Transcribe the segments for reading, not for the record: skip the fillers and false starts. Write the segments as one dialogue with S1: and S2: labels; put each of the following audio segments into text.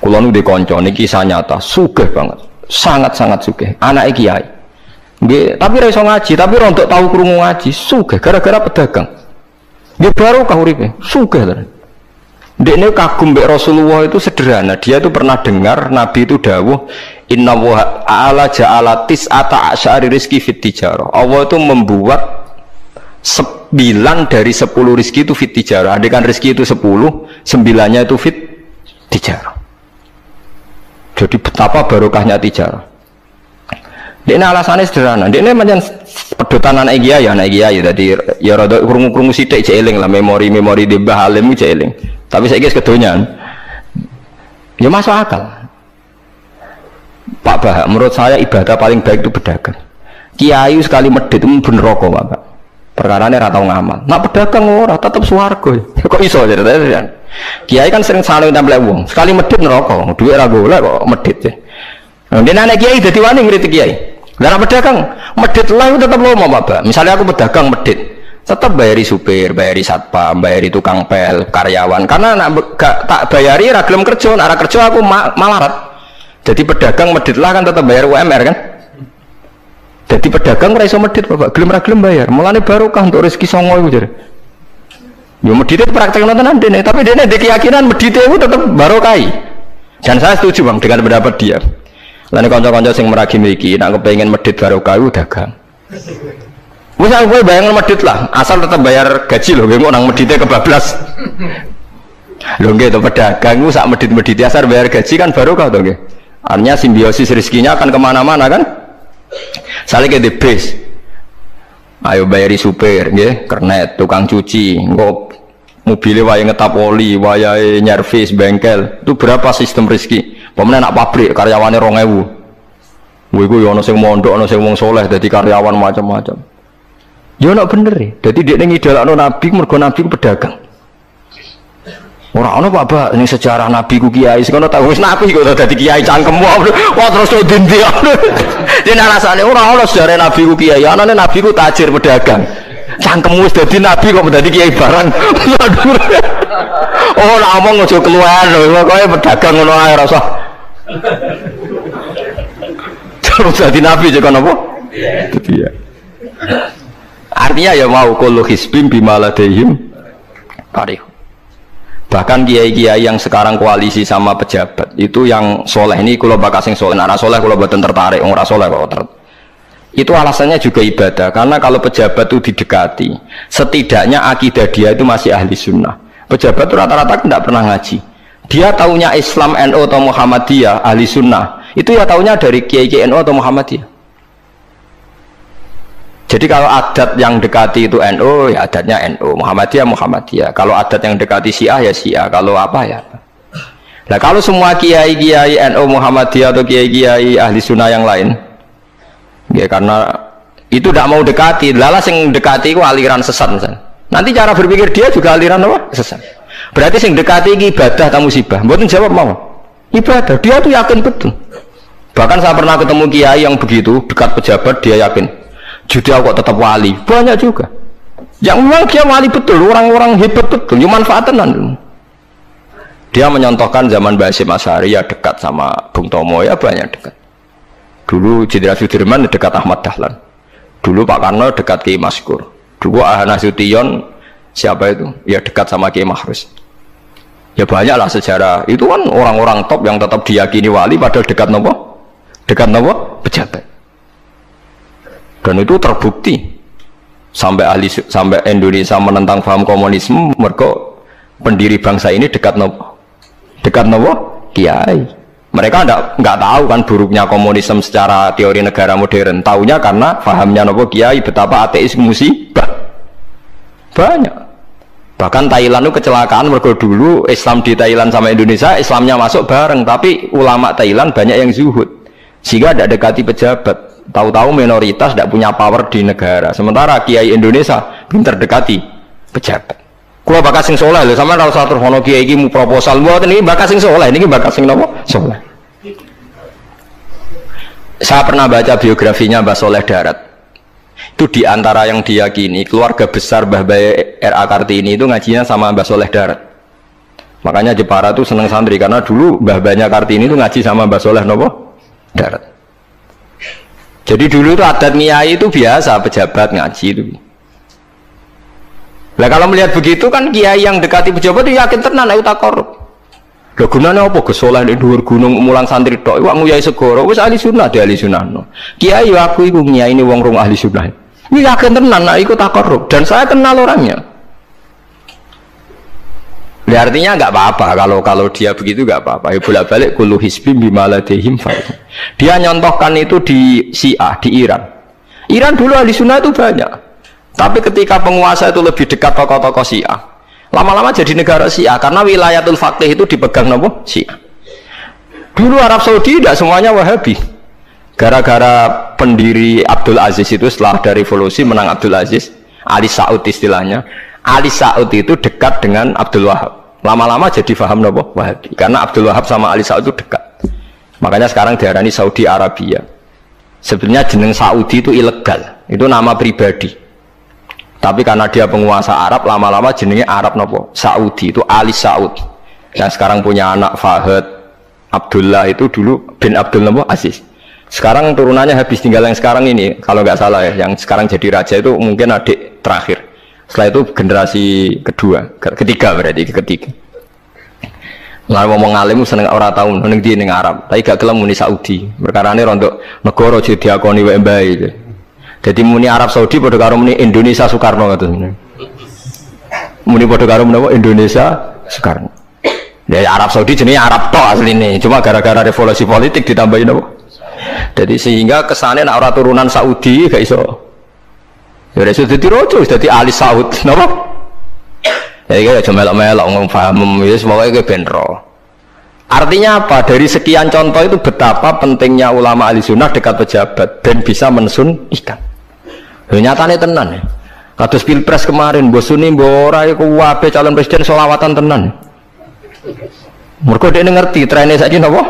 S1: Kula nu di kanca niki kisah nyata, sugih banget. Sangat-sangat sugih. Anake kiai. Nggih, tapi ra iso ngaji, tapi ora untuk tahu krungu ngaji, sugih gara-gara pedagang. Nggih barokah uripe, sugih tenan. Dekne kagum mbek Rasulullah itu sederhana. Dia itu pernah dengar Nabi itu dawuh, "Inna wa ta'ala ja'ala tis'ata asyari rizki fit tijarah." Allah itu membuat 9 dari 10 rizki itu fit tijarah. Andai kan rizki itu 10, 9-nya itu fit tijarah. Jadi betapa barokahnya tijarah. Ini alasannya sederhana. Ini macam pedotan anak kiai, jadi ya rada krungu-krungu sithik cek eling lah, memori di Mbah Alim cek eling. Tapi saiki wis kedonyan. Ya masuk akal. Pak Bah, menurut saya ibadah paling baik itu pedagang. Kiai sekali medit itu ben neraka, Pak. Perkarane ra tau ngamal. Nak pedagang ora tetep swarga. Kok iso ceritanya? Kiai kan sering saling tempel wong. Sekali medit neraka, duit ra golek kok medit ya. Dene anak kiai dadi wani ngritik kiai. Lah pedagang medit lah itu tetap lomo Pak. Misalnya aku pedagang medit, tetap bayari supir, bayari satpam, bayari tukang pel, karyawan. Karena nak tak bayari ra gelem kerja, nak ra kerja aku malarat. Jadi pedagang medit lah kan tetap bayar UMR kan. Jadi pedagang ora iso medit Bapak, gelem ra gelem bayar. Mulane barokah untuk rezeki songo iku jare. Yo medit itu praktek tenan dene, tapi dene ndek keyakinan medit itu tetap barokah. Dan saya setuju Bang dengan pendapat dia. Lan kanca-kanca sing meragi mriki nek kepengin medit barokah iku dagang. Wis aku bayang medit lah, asal tetap bayar gaji lho, nggih nang medite kebablas. Lho nggih to pedagang ku sak medit-medit asal bayar gaji kan barokah to nggih. Artinya simbiosis rezekinya akan kemana-mana kan. Saling ke base. Ayo bayari supir nggih, kernet, tukang cuci, engko mobilnya wayahe ngetap oli, wayahe nyervis bengkel. Itu berapa sistem rezeki? Pemene nak pabrik karyawane 2000. Kuwi ku yo ana sing mondok, ana sing wong saleh dadi karyawan macam-macam. Yo nak bener e. Dadi dekne ngidolakno nabi mergo nabi ku pedagang. Ora ana Pak ning sejarah nabi ku kiai sing ana tak wis nabi kok dadi kiai cangkemmu. Wah terus dindi. Dene alasane ora ana sejarah nabi ku kiai, anane nabi ku tajir pedagang. Cangkemmu wis dadi nabi kok dadi kiai barang. Oh nak omong aja keluar lho, pokoke pedagang ngono ae ora usah. Terus dadi nabi jek kono apa? Iya. Artinya ya mau kullu hisbim bimaladehim tarikh. Bahkan kiai-kiai yang sekarang koalisi sama pejabat itu yang soleh ini kalau bakal sing soleh, anak soleh kalau buatan tertarik, orang soleh kok itu alasannya juga ibadah, karena kalau pejabat itu didekati, setidaknya akidah dia itu masih ahli sunnah. Pejabat itu rata-rata tidak pernah ngaji, dia taunya Islam NU atau Muhammadiyah ahli sunnah, itu ya taunya dari kiai-kiai NU atau Muhammadiyah. Jadi kalau adat yang dekati itu NU, ya adatnya NU, Muhammadiyah, Muhammadiyah. Kalau adat yang dekati Syiah, ya Syiah. Kalau apa ya. Nah kalau semua kiai-kiai NU, Muhammadiyah atau kiai-kiai ahli sunnah yang lain, ya karena itu tidak mau dekati, lala sing dekati itu aliran sesat misalnya. Nanti cara berpikir dia juga aliran apa? Sesat. Berarti sing dekati ini ibadah atau musibah. Mboten jawab mau. Ibadah. Dia tuh yakin betul. Bahkan saya pernah ketemu kiai yang begitu dekat pejabat, dia yakin. Jadi aku kok tetap wali, banyak juga yang memang dia wali betul, orang-orang hebat betul, cuma manfaatan. Dia menyontohkan zaman Mbah Hasyim Asy'ari ya dekat sama Bung Tomo, ya banyak dekat. Dulu Jenderal Sudirman dekat Ahmad Dahlan, dulu Pak Karno dekat Kiai Maskur, dulu Ahana Sution siapa itu ya dekat sama Kiai Mahrus. Ya banyaklah sejarah itu kan orang-orang top yang tetap diyakini wali padahal dekat nopo pejabat. Dan itu terbukti sampai Indonesia menentang paham komunisme, mereka pendiri bangsa ini dekat nopo kiai. Mereka nggak tahu kan buruknya komunisme secara teori negara modern, taunya karena pahamnya nopo kiai betapa ateis musibah banyak. Bahkan Thailand itu kecelakaan mereka dulu Islam di Thailand sama Indonesia, Islamnya masuk bareng, tapi ulama Thailand banyak yang zuhud sehingga tidak dekati pejabat. Tahu-tahu minoritas tidak punya power di negara, sementara kiai Indonesia pinter dekati pejabat. Kalau bakat sing soleh lho, sama kalau satu hono kiai iki mu proposal buat ini bakat sing soleh, ini bakat sing nopo soleh. Saya pernah baca biografinya Mbah Soleh Darat. Itu diantara yang diyakini keluarga besar Mbah Bae R.A. Kartini itu ngajinya sama Mbah Soleh Darat. Makanya Jepara tuh seneng santri karena dulu mbah-mbahnya Kartini tuh ngaji sama Mbah Soleh nopo darat. Jadi dulu tuh adat ngiyai itu biasa, pejabat ngaji itu. Nah kalau melihat begitu kan kiai yang dekati pejabat itu yakin tenan aku tak korup. Lho gunane apa Gus Soleh ning dhuwur gunung mulang santri tok, iwak nguyai segoro wis ahli sunnah di ahli sunnah. Kiai yo aku iku ngiyaine wong rong ahli sunnah. Ini yakin tenan nek iku tak korup dan saya kenal orangnya. Ya, artinya nggak apa-apa kalau dia begitu nggak apa-apa. Ya bolak-balik kullu hisbim bima ladehim fa'il. Dia nyontohkan itu di Syiah di Iran. Iran dulu ahli sunnah itu banyak. Tapi ketika penguasa itu lebih dekat tokoh-tokoh Syiah, lama-lama jadi negara Syiah karena wilayatul faqih itu dipegang nopo Syiah. Dulu Arab Saudi tidak semuanya Wahabi. Gara-gara pendiri Abdul Aziz itu setelah ada revolusi menang Abdul Aziz, Ali Saud istilahnya. Ali Saud itu dekat dengan Abdul Wahab. Lama-lama jadi paham nopo Wahabi. Karena Abdul Wahab sama Ali Saud itu dekat. Makanya sekarang diarani Saudi Arabia. Sebenarnya jeneng Saudi itu ilegal. Itu nama pribadi. Tapi karena dia penguasa Arab, lama-lama jenengnya Arab nopo Saudi. Itu Ali Saud. Yang sekarang punya anak Fahad Abdullah itu dulu bin Abdul nopo Aziz. Sekarang turunannya habis, tinggal yang sekarang ini. Kalau nggak salah ya, yang sekarang jadi raja itu mungkin adik terakhir. Setelah itu generasi ketiga berarti ketiga. Lalu ngomong alim seneng orang tahu neng dia neng Arab, tapi gak kelem muni Saudi. Perkara ini rontok negara jadi diakoni WMBI itu. Jadi muni Arab Saudi pada karo muni Indonesia Soekarno gitu. Muni pada karo muni Indonesia Soekarno. Ya Arab Saudi jenisnya Arab tok asli ini, cuma gara-gara revolusi politik ditambahin apa? Jadi sehingga kesannya nak orang turunan Saudi gak iso. Ya sudah jadi rojo, jadi ahli Saud, kenapa? Ya kayak cuma melok-melok ngomong paham, ya semuanya kayak benro. Artinya apa? Dari sekian contoh itu betapa pentingnya ulama ahli sunnah dekat pejabat dan bisa mensunnikan. Ya, nyatanya tenan ya. Kados pilpres kemarin, bosuni mbora iku wae calon presiden selawatan tenan. Mergo dene ngerti trennya saiki napa?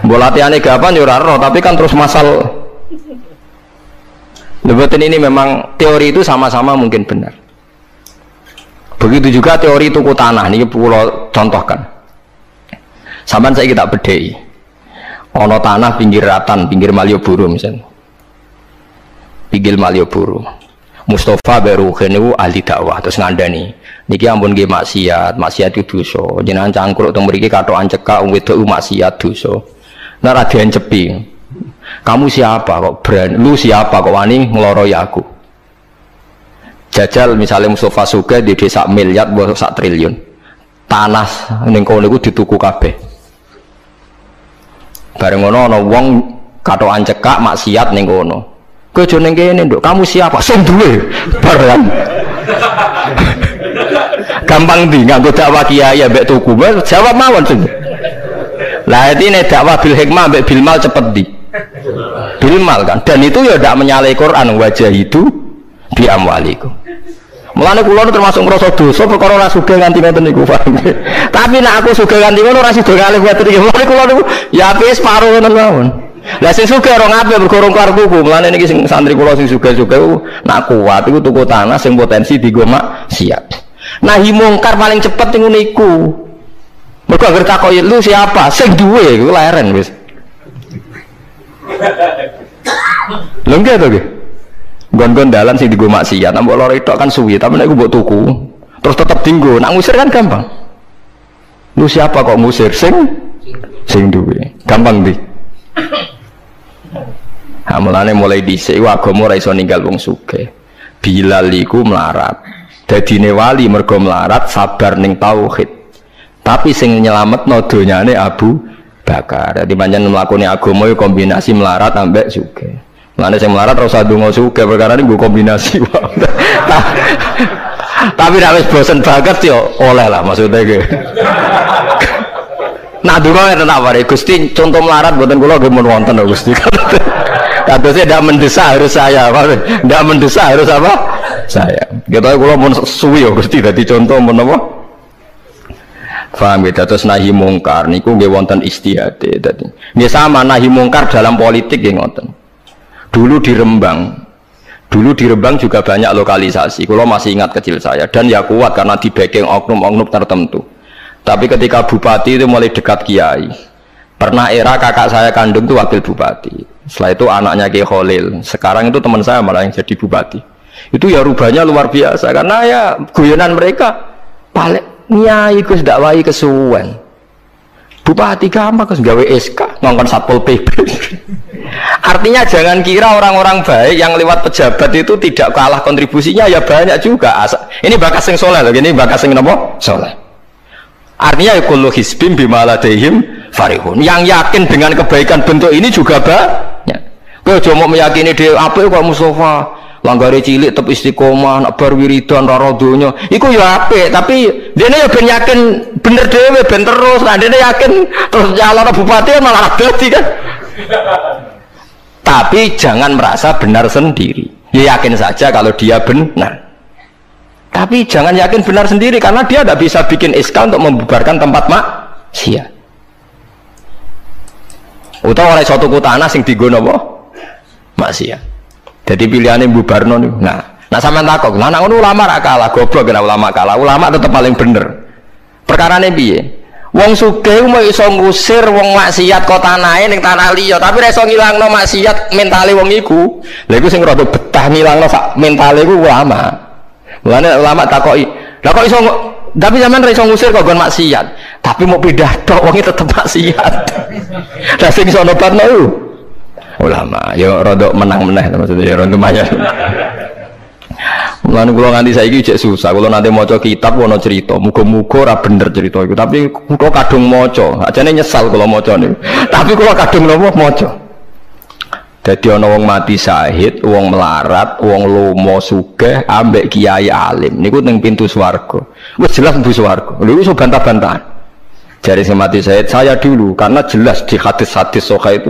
S1: Mbok latihane gapan ya ora ero, tapi kan terus masal. Lebatin ini memang teori itu sama-sama mungkin benar. Begitu juga teori tuku tanah ini pulau contohkan. Sampai saya kita bedai. Ono tanah pinggir Ratan, pinggir Malioboro misalnya. Pinggir Malioboro. Mustafa Beruhin itu ahli dakwah terus ngandani. Niki ampun nggih maksiat itu dosa. Jenengan cangkruk teng mriki katokan cekak wong wedok maksiat dosa. Nek ra diencepi. Kamu siapa kok berani? Lu siapa kok wani ngeloroi aku? Jajal misalnya Mustafa Suga di desa miliar buat 1 triliun. Tanah ning kono iku dituku kabeh. Bareng ngono ana wong katokan cekak maksiat ning kono. Kowe aja ning kene, Nduk. Kamu siapa? Sing duwe. Bareng. Gampang ndi nganggo dakwah kiai mbek tuku. Jawab mawon sing. Lah ini dakwah bil hikmah mbek bil mal cepet di. Bilmal kan, dan itu ya tidak menyalahi Quran wajah itu di amwalikum. Mulane kula termasuk ngrasa dosa perkara ora sugih nganti ngoten niku. Tapi nek aku sugih nganti ngono ora sida ngalih ngoten iki. Mulane kula niku ya wis separo ngoten mawon. Lah sing sugih ora ngape perkara karepku. Mulane niki sing santri kula sing sugih-sugih nak kuat iku tuku tanah sing potensi dienggo maksiat. Nahi mungkar paling cepet niku niku. Mergo anggere takoki lu siapa? Sing duwe iku leren wis. Lengke to nggih. Gon-gon dalan sing dienggo maksiat, mbok loro tok kan suwi, tapi nek mbok tuku, terus tetep dienggo, nak ngusir kan gampang. Lu siapa kok ngusir sing duwe? Gampang ndi? Ha mulane mulai dhisik agama ora iso ninggal wong sugih. Bilal iku melarat. Dadine wali mergo melarat sabar ning tauhid. Tapi sing nyelametno donyane Abu Bakar. Jadi pancen mlakune agama kombinasi melarat ambek sugih. Mulane sing melarat ora usah ndonga sugih perkara ini nggo kombinasi. Tapi nek wis bosen banget yo oleh lah maksudnya ge. Nah donga ngeten tak wari Gusti contoh melarat mboten kula nggih mun wonten lho Gusti. Kadosnya tidak mendesak harus saya, tidak mendesak harus apa? Saya. Kita kula mun suwi yo Gusti dadi contoh mun apa? Paham ya, terus nahi mungkar niku nggih wonten istihade dadi. Nggih sama nahi mungkar dalam politik nggih ngoten. Dulu di Rembang juga banyak lokalisasi. Kalau masih ingat kecil saya dan ya kuat karena di backing oknum-oknum tertentu. Tapi ketika bupati itu mulai dekat kiai. Pernah era kakak saya kandung itu wakil bupati. Setelah itu anaknya Kiai Khalil. Sekarang itu teman saya malah yang jadi bupati. Itu ya rubahnya luar biasa karena ya guyonan mereka paling nyai Gus dakwai kesuwen. Bupati gampang Gus gawe SK ngongkon Satpol PP. Artinya jangan kira orang-orang baik yang lewat pejabat itu tidak kalah kontribusinya, ya banyak juga. Ini bakas sing soleh loh, ini bakas sing napa? Soleh. Artinya kullu hisbim bima ladaihim farihun. Yang yakin dengan kebaikan bentuk ini juga banyak. Kowe aja mau meyakini dhewe apik kok Mustafa, langgare cilik tetep istiqomah, nak bar wiridan ora donya. Iku ya apik, tapi dene ya ben yakin bener dhewe ben terus. Nah dene yakin terus calon bupati malah dadi kan. Tapi jangan merasa benar sendiri. Ya yakin saja kalau dia benar. Tapi jangan yakin benar sendiri karena dia tidak bisa bikin SK untuk membubarkan tempat maksiat. Utawa oleh suatu tanah sing dienggo napa? Maksiat. Jadi pilihannya bubarno niku. Nah sampean takok, lah nek ulama ra kalah, goblok kena ulama kalah. Ulama tetap paling bener. Perkarane piye? Wong sugih mau iso ngusir wong maksiat kok tanahe ning tanah liya, tapi ora iso ngilangno maksiat mentale wong iku. Lha iku sing rada betah ngilangno sak mentale iku ulama. Mulane ulama takoki, "Lah kok iso tapi sampean ora iso ngusir kok nggon maksiat, tapi mau pindah tok wonge tetep maksiat." Lah sing iso nobatno iku ulama. Ya rada menang meneh maksudnya ya rada lumayan. Mulane kula nganti saiki cek susah. Kula nanti maca kitab ana cerita, muga-muga ora bener cerita iku. Tapi kula kadung maca, ajane nyesal kula maca niku. Tapi kula kadung napa maca. Dadi ana wong mati syahid, wong melarat, wong lomo sugih ambek kiai alim. Niku ning pintu swarga. Wis jelas mlebu swarga. Lha iso bantah-bantahan. Jari sing mati syahid saya dulu karena jelas di hadis-hadis sahih itu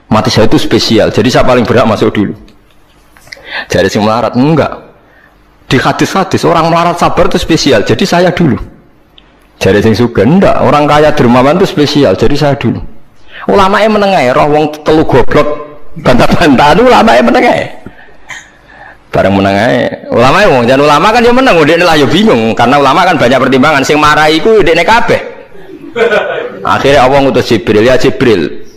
S1: mati syahid itu spesial. Jadi saya paling berhak masuk dulu. Jari sing melarat enggak. Di hadis-hadis orang melarat sabar itu spesial, jadi saya dulu. Jadi sing sugih enggak, orang kaya dermawan itu spesial, jadi saya dulu. Ulama yang menengah, roh wong telu goblok bantah-bantahan ulama yang menengah. Bareng menengah, ulama yang jangan ulama kan dia menang, dia lah ya bingung karena ulama kan banyak pertimbangan. Sing marahi iku dekne kabeh. Akhirnya Allah ngutus Jibril, ya Jibril,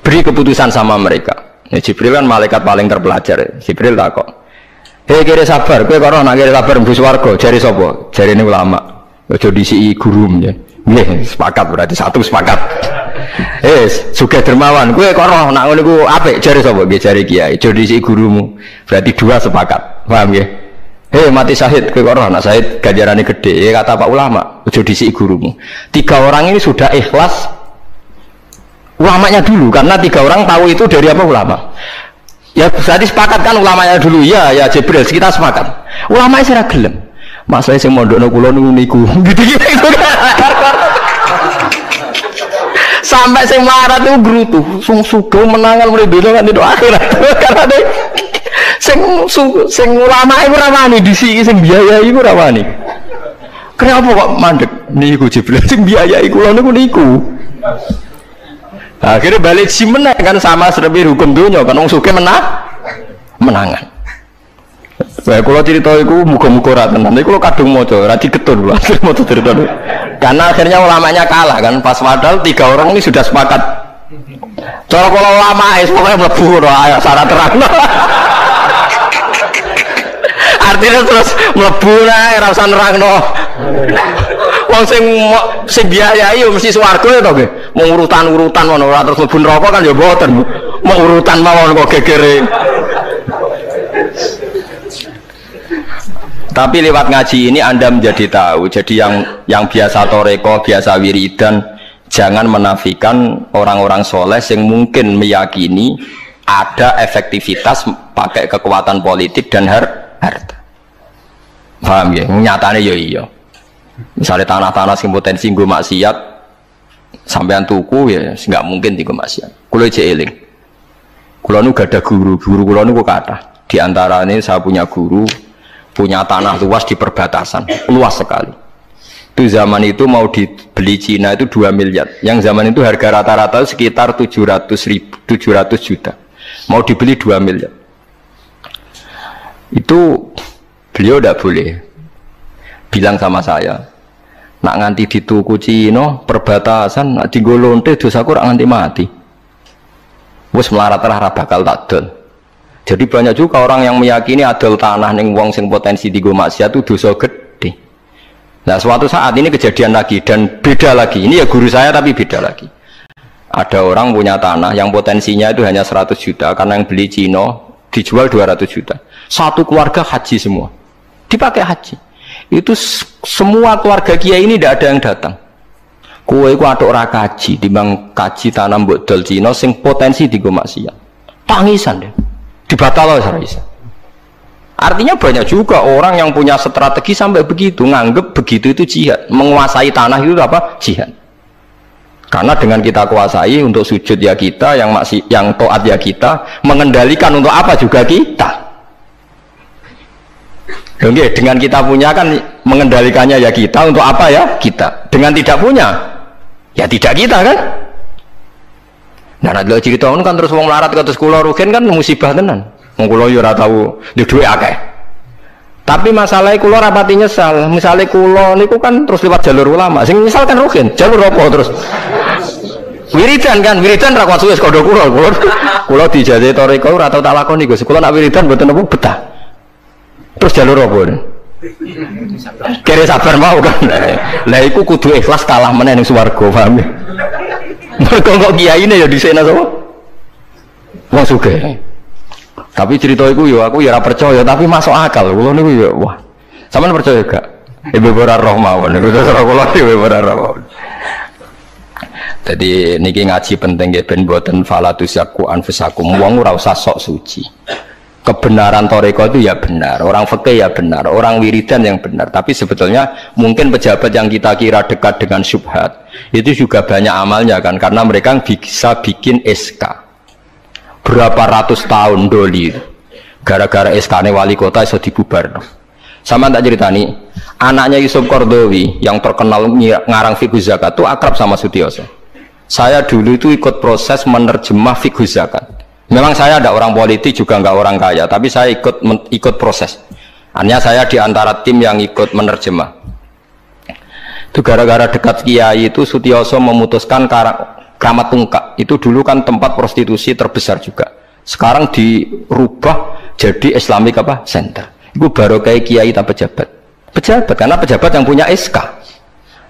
S1: beri keputusan sama mereka. Ya, Jibril kan malaikat paling terpelajar. Jibril takok. Hei kira sabar, kowe karo nak kira sabar mlebu swarga, jare sapa? Jarine ulama. Aja disiki gurum ya. Nggih, sepakat berarti satu sepakat. Sugih dermawan, kowe karo nak ngono iku apik, jare sapa? Nggih jare kiai. Aja disiki gurumu. Berarti dua sepakat. Paham nggih? Mati syahid, kowe karo nak syahid ganjarane gede. Kata Pak ulama, aja disiki gurumu. 3 orang ini sudah ikhlas ulamanya dulu karena 3 orang tahu itu dari apa ulama. Ya berarti sepakat kan ulamanya dulu ya Jibril kita sepakat. Ulamanya sira gelem. Masalah sing mondokno kula niku gitu-gitu. Sampai sing marat itu gerutu, sing sugih menangan mulai dino kan itu akhirat. Karena deh sing ulama iku ora wani disiki sing biayai iku ora wani. Kenapa kok mandek niku Jibril sing biayai kula niku. Akhirnya balik si menang kan sama seperti hukum dunia kan orang suka menangan. Saya kalau cerita itu muka-muka rata nanti kalau kadung moco rati ketun lah moco cerita itu. Karena akhirnya ulamanya kalah kan pas padahal 3 orang ini sudah sepakat. Cara kalau ulama pokoknya mlebu syarat terang. Artinya terus mlebu ora usah nerangno. Wong sing biayai mesti swarga ya to nggih. Mau urutan-urutan ngono ora terus mlebu neraka kan ya mboten. Mau urutan mawon kok gegere. Tapi lewat ngaji ini Anda menjadi tahu. Jadi yang biasa toreko, biasa wiridan, jangan menafikan orang-orang soleh yang mungkin meyakini ada efektivitas pakai kekuatan politik dan harta. Paham ya? Nyatanya ya iya. Misalnya tanah-tanah sing potensi nggo maksiat sampean tuku ya nggak mungkin nggo maksiat. Kulo cek eling. Kulo nu gak ada guru kulo nu kathah. Di antaranya saya punya guru punya tanah luas di perbatasan, luas sekali. Itu zaman itu mau dibeli Cina itu 2 miliar. Yang zaman itu harga rata-rata sekitar 700 juta. Mau dibeli 2 miliar. Itu beliau tidak boleh bilang sama saya, Nak nganti dituku Cina perbatasan, nak dienggo lonte dosaku rak nganti mati. Wes melarat-larat bakal takdol. Jadi banyak juga orang yang meyakini adol tanah ning wong sing potensi dienggo maksiat itu dosa gede. Nah suatu saat ini kejadian lagi dan beda lagi. Ini ya guru saya tapi beda lagi. Ada orang punya tanah yang potensinya itu hanya 100 juta karena yang beli Cina dijual 200 juta. Satu keluarga haji semua. Dipakai haji. Itu semua keluarga kiai ini tidak ada yang datang. Kowe iku atuk ora kaji, timbang kaji tanam mbok dol Cina sing potensi dienggo maksiat. Tangisan deh. Dibatal ora iso. Artinya banyak juga orang yang punya strategi sampai begitu, nganggep begitu itu jihad, menguasai tanah itu apa? Jihad. Karena dengan kita kuasai untuk sujud ya kita, yang taat ya kita, mengendalikan untuk apa juga kita. Oke, dengan kita punya kan mengendalikannya ya kita, untuk apa ya kita. Dengan tidak punya, ya tidak kita kan. Nah, ada cerita kan terus wong melarat terus kula rugen kan musibah tenan. Wong kula yo ora tau ndek dhuwit akeh. Tapi masalah kula rapati nyesal. Misale kula niku kan terus lewat jalur ulama. Sing nyesal kan rugen. Jalur apa terus? Wiridan kan, wiridan ra kuat suwe kondo kula. Kula dijajahi toriko ora tau tak lakoni Gus. Kula nak wiridan mboten apa betah. Terus jalur apa? Kira sabar mau kan. Lah iku kudu ikhlas kalah meneh ning swarga, paham ya? Mergo kok kiyaine ya dhisena sapa? Wong sugih. Tapi cerita iku ya aku ya ora percaya, tapi masuk akal. Kula niku ya wah. Sampeyan percaya gak? Ibu ora roh mawon niku cara kula ibu ora roh. Jadi niki ngaji penting nggih ben mboten falatusyaku anfusakum. Wong ora usah sok suci. Kebenaran toreko itu ya benar, orang fikih ya benar, orang wiridan yang benar. Tapi sebetulnya mungkin pejabat yang kita kira dekat dengan syubhat itu juga banyak amalnya kan, karena mereka bisa bikin SK berapa ratus tahun doli gara-gara SK-nya wali kota iso dibubar. Sama tak ceritani, anaknya Yusuf Qaradawi yang terkenal ngarang fiqh zakat itu akrab sama Sutioso. Saya dulu itu ikut proses menerjemah fiqh zakat. Memang saya ada orang politik juga nggak orang kaya, tapi saya ikut proses. Hanya saya di antara tim yang ikut menerjemah. Itu gara-gara dekat kiai itu Sutioso memutuskan Kramat Tungkak. Itu dulu kan tempat prostitusi terbesar juga. Sekarang dirubah jadi Islamic apa? Center. Itu baru kayak kiai tak pejabat. Pejabat karena pejabat yang punya SK.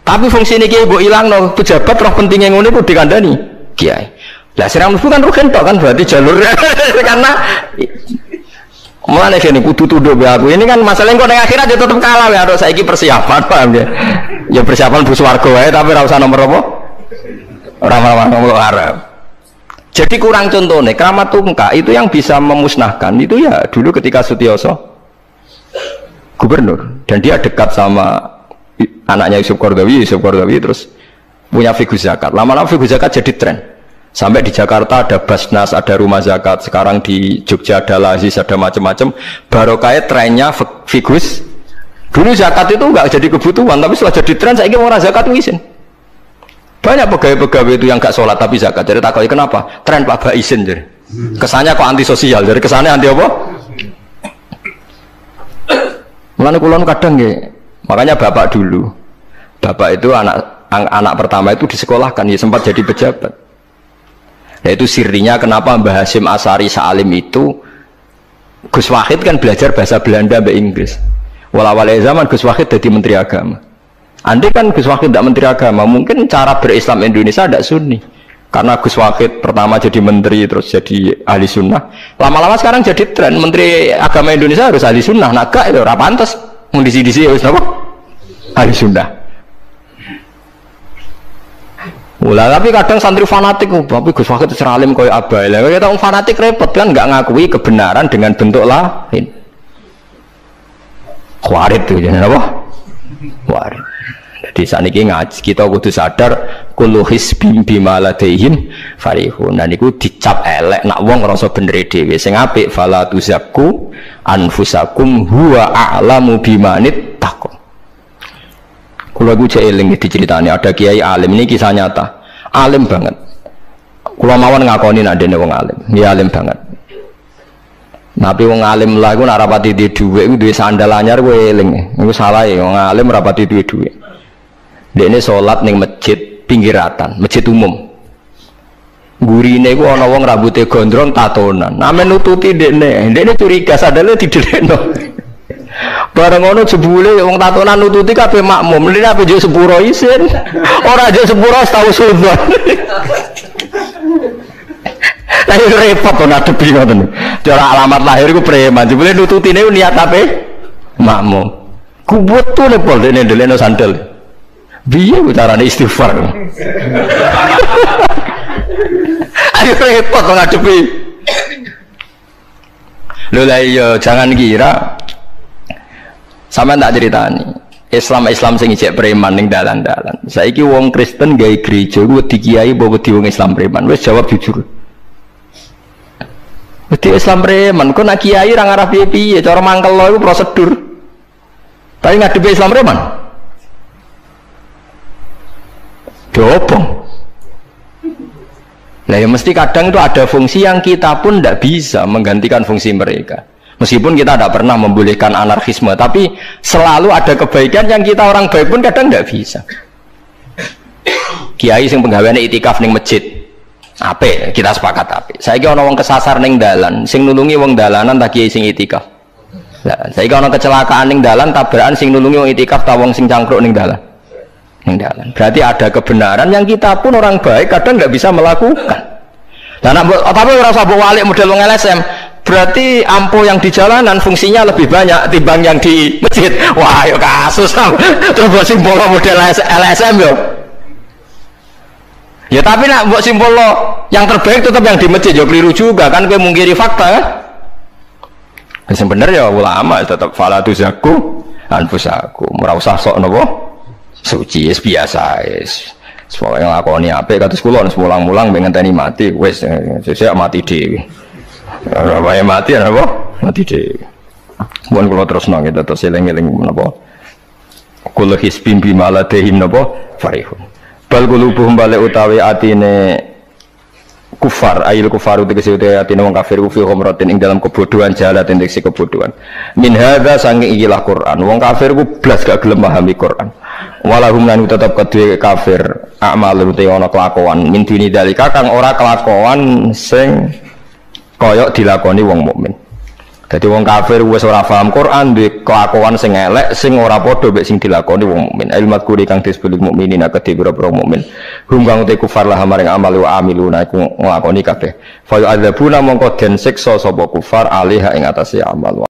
S1: Tapi fungsi ini kiai bu hilang no pejabat roh pentingnya ngono itu dikandani kiai. Lah sirang mlebu kan rugen tok kan berarti jalurnya karena mulane kene kudu tuduh be aku. Ini kan masalahnya kok ning akhirat ya tetep kalah ya harus saiki persiapan paham ya. Ya persiapan bu swarga wae tapi ora usah nomor apa? Ora nomor Arab. Jadi kurang contohnya Kramat Tungkak itu yang bisa memusnahkan itu ya dulu ketika Sutioso gubernur dan dia dekat sama anaknya Yusuf Qaradawi terus punya fiqh zakat. Lama-lama fiqh zakat jadi tren. Sampai di Jakarta ada Basnas, ada rumah zakat. Sekarang di Jogja ada Lazis, ada macam-macam. Barokahnya trennya figus. Dulu zakat itu nggak jadi kebutuhan, tapi setelah jadi tren, saya ingin orang zakat izin. Banyak pegawai-pegawai itu yang nggak sholat tapi zakat. Jadi tak tahu kenapa? Tren Pak Ba izin jadi. Kesannya kok antisosial. Jadi kesannya anti apa? Mulane kulon kadang ya. Makanya bapak dulu. Bapak itu anak pertama itu disekolahkan, ya sempat jadi pejabat. Yaitu sirinya kenapa Mbah Hasyim Asari Salim itu Gus Wahid kan belajar bahasa Belanda sampai Inggris. Walau-walau zaman Gus Wahid jadi menteri agama. Andai kan Gus Wahid tidak menteri agama, mungkin cara berislam Indonesia tidak sunni. Karena Gus Wahid pertama jadi menteri terus jadi ahli sunnah. Lama-lama sekarang jadi tren menteri agama Indonesia harus ahli sunnah. Nah gak itu pantas mendisi-disi harus apa? Ahli sunnah. Ulah tapi kadang santri fanatik, tapi Gus Wahid seralim koyo abai. Lah kita orang fanatik repot kan nggak ngakui kebenaran dengan bentuk lain. Khawarij itu jadi apa? Khawarij. Jadi saat ini ngaji kita kudu sadar kullu hisbim bima ladaihim farihun. Dan itu dicap elek nak wong ngrasa bener dhewe. Sing apik fala tuzakku anfusakum huwa a'lamu bimanit taqwa. Kalau aku cek eling diceritani ada kiai alim, ini kisah nyata, alim banget. Kalau mawon ngakoni nak dene wong alim, dia alim banget. Tapi wong alim lah, aku nak rapati di duit, aku duit sandal anyar, aku eling, aku salah ya, wong alim rapati duit. Dekne salat ning masjid pinggiratan, masjid umum. Gurine ku ana wong rambutnya gondrong tatonan. Name nututi dekne curiga sadale didelekno. Bareng ngono jebule wong tatonan nututi kabeh makmum. Lha apa yo sepuro isin. Ora yo sepuro tau sunnah. Lah repot to nadepi ngoten. Cara alamat lahir iku preman. Jebule nututine niat ape? Makmum. Kubutu le pol dene ndelekno sandal. Piye carane istighfar? Ayo repot to ngadepi. Lho lah iya jangan kira sampean tak ceritani. Islam sing ijek preman ning dalan-dalan. Saiki wong Kristen gawe gereja ku wedi kiai apa wedi wong Islam preman? Wis jawab jujur. Wedi Islam preman, kok nak kiai ra ngarah piye-piye, cara mangkel lo iku prosedur. Tapi ngadepi Islam preman. Dobong. Nah ya mesti kadang itu ada fungsi yang kita pun tidak bisa menggantikan fungsi mereka. Meskipun kita tidak pernah membolehkan anarkisme, tapi selalu ada kebaikan yang kita orang baik pun kadang tidak bisa. Kiai sing penggaweane itikaf ning masjid, ape kita sepakat ape. Saiki ana wong kesasar ning dalan, sing nulungi wong dalanan ta kiai sing itikaf. Lah saiki ana kecelakaan ning dalan, tabrakan sing nulungi wong itikaf ta wong sing cangkruk ning dalan. Berarti ada kebenaran yang kita pun orang baik kadang nggak bisa melakukan. Dan apa rasa bawa walik model wong LSM, berarti ampo yang di jalanan fungsinya lebih banyak timbang yang di masjid. Wah, yo kasus terus buat simbol model LSM yo. Ya tapi nak buat simbol yang terbaik tetap yang di masjid yo keliru juga kan, kowe mungkiri fakta kan. Yang bener ya ulama tetap fala tuzaku anfusakum, ora usah sok napa suci biasa semua yang lakoni apik kados kula mulang-mulang pengen ngenteni mati wis sesuk mati dhewe ora mati apa mati dhewe mun kula terusno gitu terus eling-eling menapa kula hisbim bima ladehim napa farihun bal qulubuhum bale utawi atine kufar ayil kufaru tegese atine wong kafir fi khamratin ing dalam kebodohan jalatin tegese kebodohan min hadza sange ikilah Quran wong kafir ku blas gak gelem pahami Quran walahum lan tetep kedue kafir amal te ana kelakuan min duni dalika kang ora kelakuan sing kaya dilakoni wong mukmin. Dadi wong kafir wis ora paham Quran duwe kelakuan sing elek sing ora padha mek sing dilakoni wong mukmin. Ilmat kuri kang disebut mukminin kedhe pira-pira mukmin. Hum kang te kufar lah maring amal wa amiluna iku nglakoni kabeh. Fa yu'adzabuna mongko den siksa sapa kufar alaiha ing atase amal.